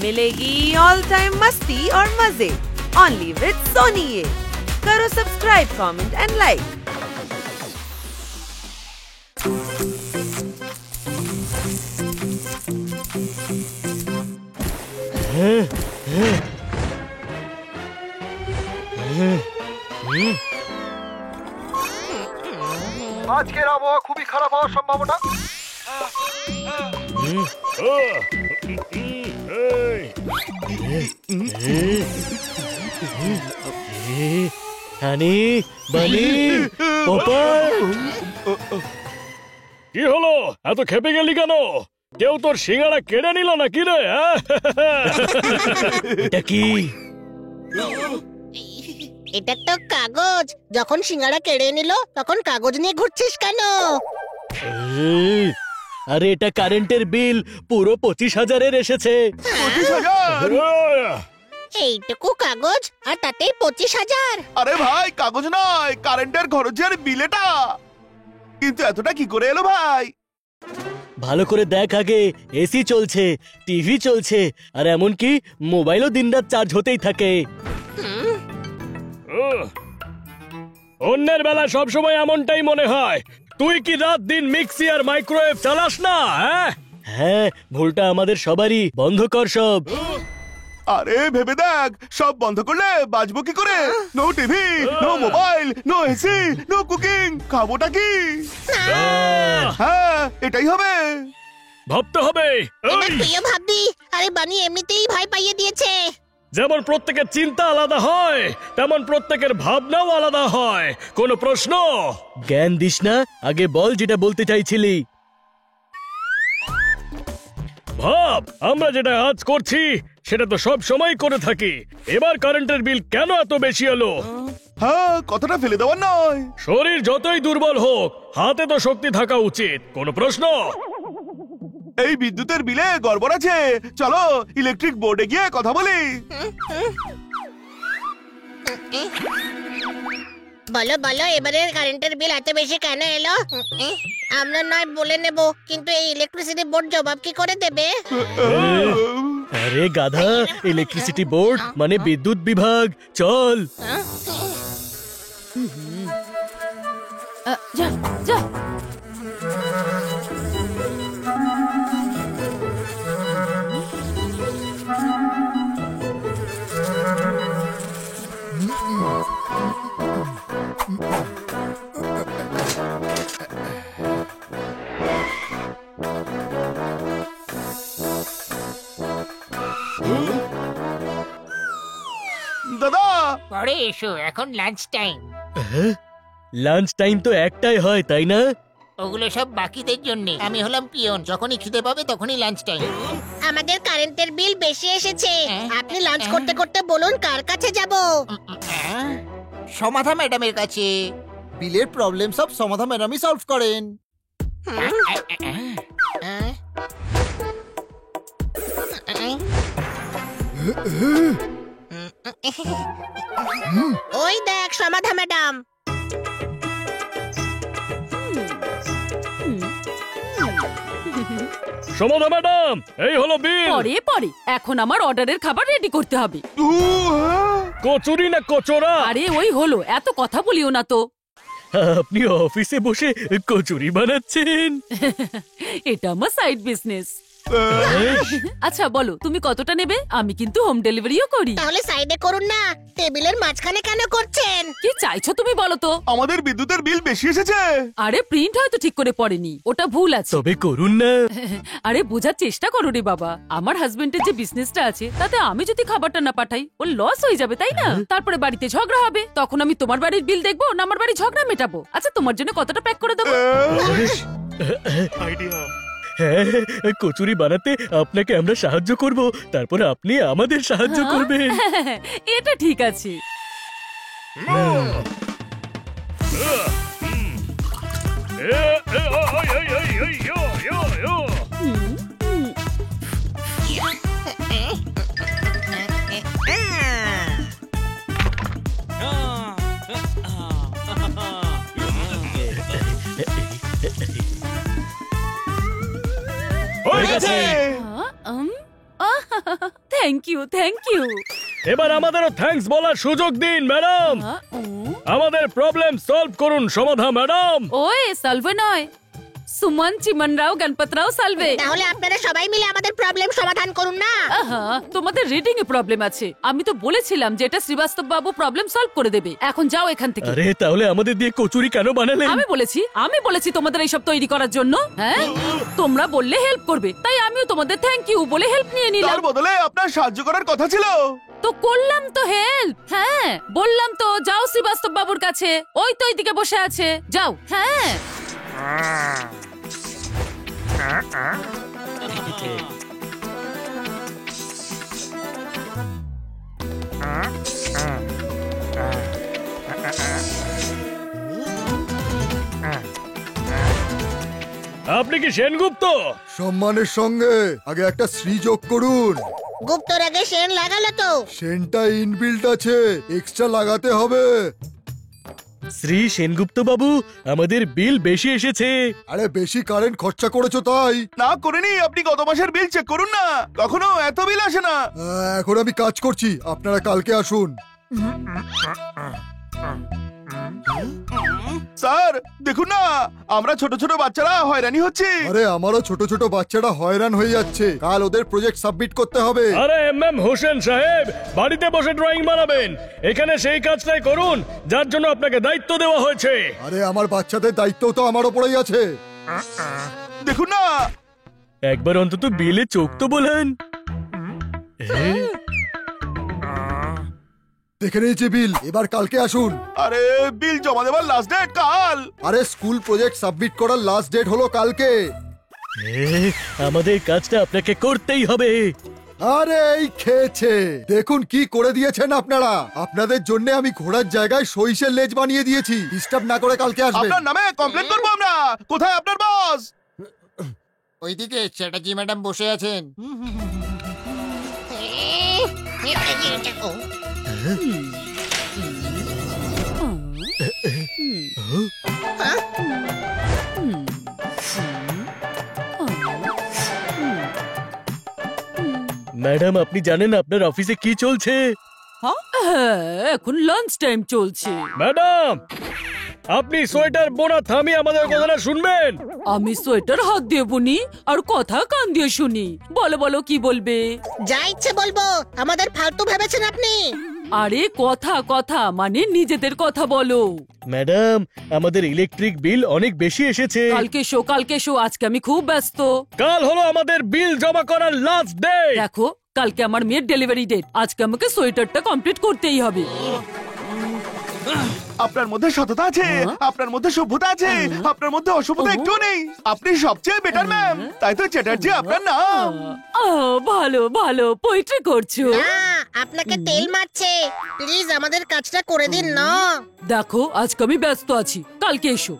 मिलेगी all time मस्ती और मजे ओनली विद सोनी। ये करो सब्सक्राइब, कमेंट एंड लाइक। আজকের আবহাওয়া খুবই খারাপ হওয়ার সম্ভাবনা। হানি বানি কি হলো? এত খেপে গেলি কেন? কেউ তোর সিঙ্গারা কেড়ে নিল না কি রে? এটা কি? এটা তো কাগজ। যখন সিঙ্গারা কেড়ে নিল তখন কাগজ নিয়ে ঘুরছিস কেন? আরে এটা কারেন্টের বিল পুরো 25,000-এর এসেছে। 25,000? এইটুকু কাগজ আর তাতেই 25,000? আরে ভাই, কাগজ নয়, কারেন্টের খরচের বিল এটা। কিন্তু এতটা কি করে এলো ভাই? ভালো করে দেখ আগে, এসি চলছে, টিভি চলছে, আর এমনকি মোবাইলও দিনরাত চার্জ হতেই থাকে। অন্যের বেলা সবসময় এমনটাই মনে হয়। তুই কি রাত দিন মিক্সি আর মাইক্রোওয়েভ চালাস না? হ্যাঁ, ভুলটা আমাদের সবারই। বন্ধ কর সব। আরে ভেবে দেখ, সব বন্ধ করলে বাঁচবো কি করে? No TV, no mobile, no AC, no cooking. খাবোটা কি? হ্যাঁ, এটাই হবে। ভাবতে হবে। এবার তুইও ভাববি। আরে বানি এমনিতেই ভয় পাইয়ে দিয়েছে। যেমন প্রত্যেকের চিন্তা আলাদা হয়, তেমন প্রত্যেকের ভাবনাও আলাদা হয়। কোনো প্রশ্ন? জ্ঞান দিস না, আগে বল যেটা বলতে চাইছিলি। ভাব, আমরা যেটা আজ করছি সেটা তো সব সময় করে থাকি। এবার কারেন্টের বিল কেন এত বেশি এলো? হ্যাঁ, কথাটা ফেলে দেওয়ার নয়। শরীর যতই দুর্বল হোক, হাতে তো শক্তি থাকা উচিত। কোনো প্রশ্ন? এই বিদ্যুতের বিলে গড়বড় আছে। চলো ইলেকট্রিক বোর্ডে গিয়ে কথা বলি। বলো বলো, এবারের কারেন্টের বিল এত বেশি কেন এলো? আমরা নয় বলে নেব, কিন্তু এই ইলেকট্রিসিটি বোর্ড জবাব কি করে দেবে? আরে গাধা, ইলেকট্রিসিটি বোর্ড মানে বিদ্যুৎ বিভাগ। চল। যা যা। দাদা, পরে এসো, এখন লাঞ্চ টাইম। লাঞ্চ টাইম তো একটাই হয়, তাই না? ওগুলো সব বাকিদের জন্য। আমি হলাম পিয়ন, যখনই খিদে পাবে তখনই লাঞ্চ টাইম। আমাদের কারেন্টের বিল বেশি এসেছে। আপনি লাঞ্চ করতে করতে বলুন কার কাছে যাব? সমাধা ম্যাডামের কাছে। বিলের প্রবলেম সব সমাধা ম্যাডামই সলভ করেন। ওই দেখ সমাধা ম্যাডাম। সমাধা ম্যাডাম, এই হলো বিল। পরে পরে, এখন আমার অর্ডারের খাবার রেডি করতে হবে। কচুরি না কচোরা? আরে ওই হলো, এত কথা বলিও না তো। আপনি অফিসে বসে কচুরি বানাচ্ছেন? এটা আমার সাইড বিজনেস। আচ্ছা বলো, তুমি কতটা নেবে? আমি কিন্তু হোম ডেলিভারিও করি। তাহলে সাইডে করুন না, টেবিলের মাঝখানে কেন করছেন? কি চাইছো তুমি বলো তো? আমাদের বিদ্যুতের বিল বেশি এসেছে। আরে প্রিন্ট হয়তো ঠিক করে পড়েনি, ওটা ভুল আছে। তবে করুন না। আরে বোঝার চেষ্টা করো রে বাবা। আমার হাজবেন্ডের যে বিজনেসটা আছে, তাতে আমি যদি খাবারটা না পাঠাই ওর লস হয়ে যাবে, তাই না? তারপরে বাড়িতে ঝগড়া হবে, তখন আমি তোমার বাড়ির বিল দেখবো না আমার বাড়ির ঝগড়া মেটাবো? আচ্ছা তোমার জন্য কতটা প্যাক করে দেবো? আইডিয়া। হ্যাঁ, কচুরি বানাতে আপনাকে আমরা সাহায্য করব, তারপর আপনি আমাদের সাহায্য করবেন। এটা ঠিক আছে। হয়ে গেছে। Thank you thank you. এবার আমাদেরও থ্যাঙ্কস বলার সুযোগ দিন ম্যাডাম। আমাদের প্রবলেম সলভ করুন সমাধা ম্যাডাম। ওই সালভে নয়, সুমন চিমন রাও গণপত রাও সালভে। তাহলে আপনারা সবাই মিলে আমাদের প্রবলেম সমাধান করুন না। আহা, তোমাদের রিডিং এ প্রবলেম আছে। আমি তো বলেছিলাম যে এটা শ্রীবাস্তব বাবু প্রবলেম সলভ করে দেবে। এখন যাও এখান থেকে। আরে তাহলে আমাদের দিয়ে কচুরি কেন বানালেন? আমি বলেছি তোমাদের এইসব তৈরি করার জন্য। হ্যাঁ, তোমরা বললে হেল্প করবে, তাই আমিও তোমাদের থ্যাংক ইউ বলে হেল্প নিয়ে নিলাম। তার বদলে আপনার সাহায্য করার কথা ছিল। তো করলাম তো হেল্প। হ্যাঁ, বললাম তো যাও শ্রীবাস্তব বাবুর কাছে, ওই তো এইদিকে বসে আছে, যাও। হ্যাঁ আপনি কি সেনগুপ্ত? সম্মানের সঙ্গে আগে একটা শ্রী যোগ করুন। গুপ্তর আগে সেন লাগালো তো। সেনটা ইনবিল্ট আছে, এক্সট্রা লাগাতে হবে। শ্রী সেনগুপ্ত বাবু, আমাদের বিল বেশি এসেছে। আরে বেশি কারেন্ট খরচা করেছো তাই। না করিনি, আপনি গত মাসের বিল চেক করুন না, কখনো এত বিল আসে না। এখন আমি কাজ করছি, আপনারা কালকে আসুন। স্যার দেখুন না, আমরা ছোট ছোট বাচ্চারা হয়রানি হচ্ছি। আরে আমারও ছোট ছোট বাচ্চারা হয়রান হয়ে যাচ্ছে, কাল ওদের প্রজেক্ট সাবমিট করতে হবে। আরে এম হোসেন সাহেব, বাড়িতে বসে ড্রয়িং বানাবেন, এখানে সেই কাজটাই করুন যার জন্য আপনাকে দায়িত্ব দেওয়া হয়েছে। আরে আমার বাচ্চাদের দায়িত্ব তো আমার ওপরেই আছে। দেখুন না, একবার অন্তত বিলে চোখ তো বলেন। দেখে নিয়েছি বিল, এবার কালকে আসুন। আরে বিল জমা দেওয়ার লাস্ট ডেট কাল। আরে স্কুল প্রজেক্ট সাবমিট করার লাস্ট ডেট হলো কালকে। আমাদের কাজটা আপনাকে করতেই হবে। আরে এই খেয়েছে, দেখুন কি করে দিয়েছেন আপনারা। আপনাদের জন্য আমি ঘোড়ার জায়গায় সইষের লেজ বানিয়ে দিয়েছি। ডিস্টার্ব না করে কালকে আসবেন। আপনার নামে কমপ্লেন করবো আমরা। কোথায় আপনার বস? ওইদিকে চ্যাটার্জি ম্যাডাম বসে আছেন। ও, ম্যাডাম, আপনি জানেন আপনার অফিসে কি চলছে? হ্যাঁ, এখন লাঞ্চ টাইম চলছে। ম্যাডাম, আপনি সোয়েটার বোনা থামিয়ে আমাদের কথাটা শুনবেন। আমি সোয়েটার হাত দিয়ে বুনি আর কথা কান দিয়ে শুনি। বলো বলো কি বলবে। যা ইচ্ছে বলবো, আমাদের ফালতু ভেবেছেন আপনি। আরে কথা কথা মানে নিজেদের কথা বলো। ম্যাডাম, আমাদের ইলেকট্রিক বিল অনেক বেশি এসেছে। কালকে শো, আজকে আমি খুব ব্যস্ত। কাল হলো আমাদের বিল জমা করার লাস্ট ডে। দেখো, কালকে আমার মেয়ের ডেলিভারি ডেট, আজকে আমাকে সোয়েটারটা কমপ্লিট করতেই হবে। আপনার মধ্যে সততা আছে, আপনার মধ্যে সভ্যতা আছে, আপনার মধ্যে অসভ্যতা একটু নেই। আপনি সবচেয়ে বেটার ম্যাম, তাই তো চ্যাটার্জি আপনার নাম। ভালো ভালো পোয়েট্রি করছো। না, আপনাকে তেল মারছে। প্লিজ আমাদের কাজটা করে দিন না। দেখো, আজকে আমি ব্যস্ত আছি, কালকে এসো।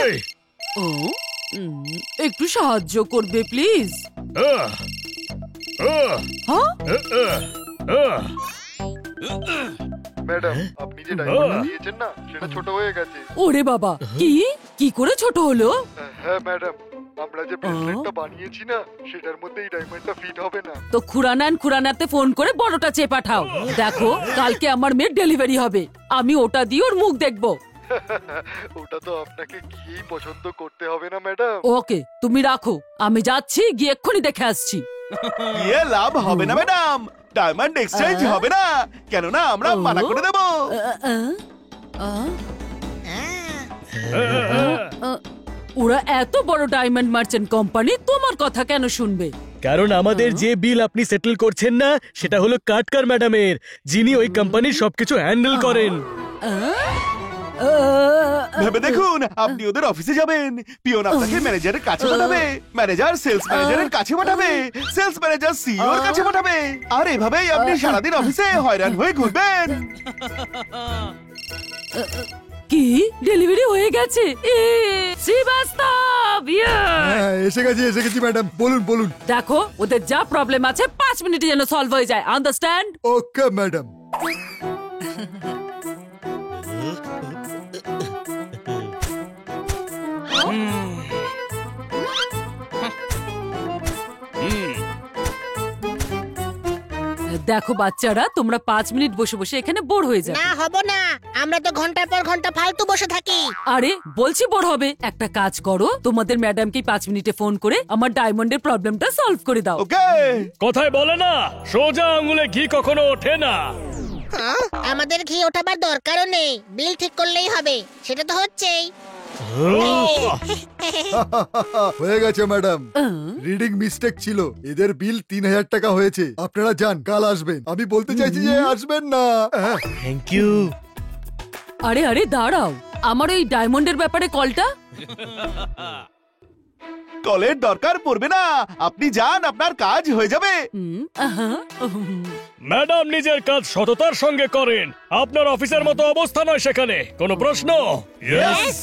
এই, একটু সাহায্য করবে প্লিজ। আহ, আহ, হ্যাঁ, আহ। ম্যাডাম, আপনি যে ডায়মন্ডটা দিয়েছেন না, সেটা ছোট হয়ে গেছে। ওরে বাবা, কি করে ছোট হলো? হ্যাঁ ম্যাডাম, আমরা যে ব্রেসলেটটা বানিয়েছি না, সেটার মধ্যে এই ডায়মন্ডটা ফিট হবে না। তো খুরানাতে ফোন করে বড়টা চেয়ে পাঠাও। দেখো, কালকে আমার মেয়ের ডেলিভারি হবে, আমি ওটা দিয়ে ওর মুখ দেখবো। ওটা তো আপনাকে গিয়েই পছন্দ করতে হবে না ম্যাডাম। ওকে, তুমি রাখো, আমি যাচ্ছি, গিয়ে এক্ষুনি দেখে আসছি। ইয়ে লাভ হবে না ম্যাডাম, ডায়মন্ড এক্সচেঞ্জ হবে না, কেননা আমরা মানা করে দেবো। ওরা এত বড় ডায়মন্ড মার্চেন্ট কোম্পানি, তোমার কথা কেন শুনবে? কারণ আমাদের যে বিল আপনি সেটেল করছেন না, সেটা হলো কাটকার ম্যাডামের, যিনি ওই কোম্পানির সবকিছু হ্যান্ডেল করেন। ভেবে দেখুন, আপনি ওদের অফিসে যাবেন, পিয়ন আপনাকে ম্যানেজারের কাছে পাঠাবে, ম্যানেজার সেলস ম্যানেজারের কাছে পাঠাবে, সেলস ম্যানেজার সিইও এর কাছে পাঠাবে, আর এভাবেই আপনি সারাদিন অফিসে হয়রান হয়ে ঘুরবেন। কি ডেলিভারি হয়ে গেছে? শ্রীবাস্তব, এসে গেছি ম্যাডাম, বলুন। দেখো, ওদের যা প্রবলেম আছে 5 মিনিটে যেন সলভ হয়ে যায়, আন্ডারস্ট্যান্ড? Okay madam. দেখো বাচ্চারা, তোমরা 5 মিনিট বসে বসে এখানে বোর হয়ে যাবে। না হব না, আমরা তো ঘন্টার পর ঘন্টা ফালতু বসে থাকি। আরে বলছি বোর হবে, একটা কাজ করো, তোমাদের ম্যাডামকে 5 মিনিটে ফোন করে আমার ডায়মন্ডের প্রবলেমটা সলভ করে দাও। ওকে। কথায় বলে না, সোজা আঙুলে ঘি কখনো ওঠে না। হ্যাঁ? আমাদের ঘি ওঠাবার দরকারও নেই, বিল ঠিক করলেই হবে, সেটা তো হচ্ছেই। হয়ে গেছে ম্যাডাম, রিডিং মিস্টেক ছিল, এদের বিল 3000 টাকা হয়েছে। আপনারা যান, কাল আসবেন। আমি বলতে চাইছি যে আসবেন না। Thank you. আরে আরে দাঁড়াও, আমার ওই ডায়মন্ডের ব্যাপারে কলটা। কলের দরকার পড়বে না, আপনি যান, আপনার কাজ হয়ে যাবে। ম্যাডাম নিজের কাজ সততার সঙ্গে করেন, আপনার অফিসের মতো অবস্থা নয় সেখানে। কোনো প্রশ্ন? Yes!